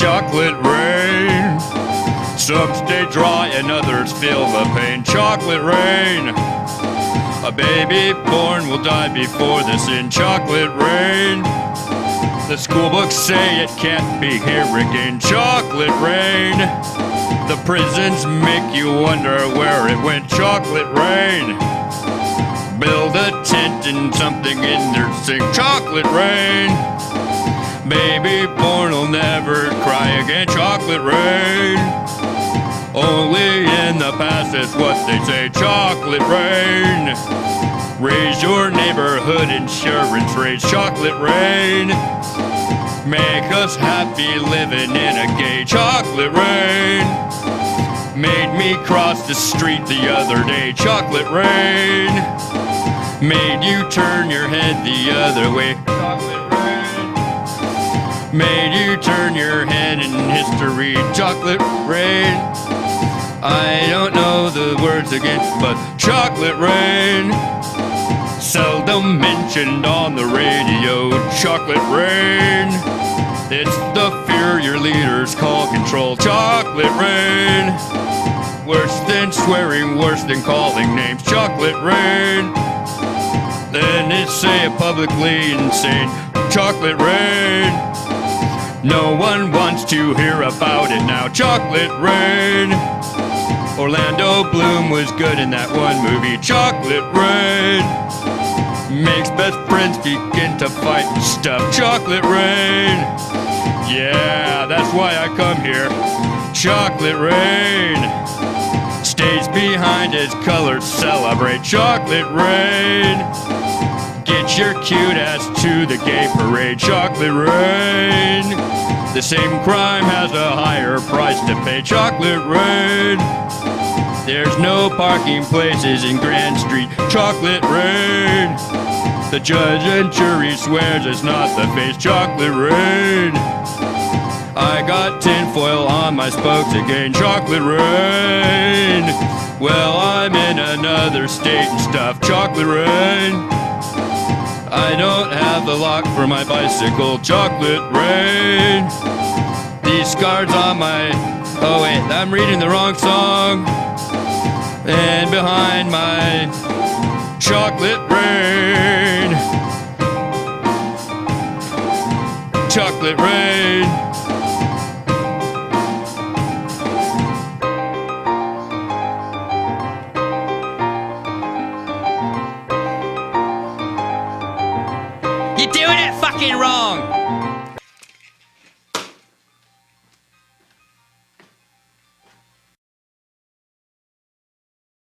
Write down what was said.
chocolate rain. Some stay dry and others feel the pain. Chocolate rain. A baby born will die before the sin. Chocolate rain. The school books say it can't be here again. Chocolate rain. The prisons make you wonder where it went. Chocolate rain. Build a tent and something in there, sing chocolate rain. Baby born will never cry again. Chocolate rain. Only in the past is what they say. Chocolate rain. Raise your neighborhood insurance rates. Chocolate rain. Make us happy living in a gay. Chocolate rain. Made me cross the street the other day. Chocolate rain. Made you turn your head the other way. Chocolate rain. Made you turn your head in history. Chocolate rain. I don't know the words again, but chocolate rain. Seldom mentioned on the radio. Chocolate rain. It's the fear your leaders call control. Chocolate rain. Worse than swearing, worse than calling names. Chocolate rain. Then it's say it publicly insane. Chocolate rain. No one wants to hear about it now. Chocolate rain. Orlando Bloom was good in that one movie. Chocolate rain. Makes best friends begin to fight and stuff. Chocolate rain. Yeah, that's why I come here. Chocolate rain. Stays behind as colors celebrate. Chocolate rain. Get your cute ass to the gay parade. Chocolate rain. The same crime has a higher price to pay. Chocolate rain. There's no parking places in Grand Street. Chocolate rain. The judge and jury swears it's not the face. Chocolate rain. I got tinfoil on my spokes again. Chocolate rain. Well, I'm in another state and stuff. Chocolate rain. I don't have the lock for my bicycle. Chocolate rain. These scars on my... Oh wait, I'm reading the wrong song. And behind my chocolate rain. Chocolate rain. You're doing it fucking wrong!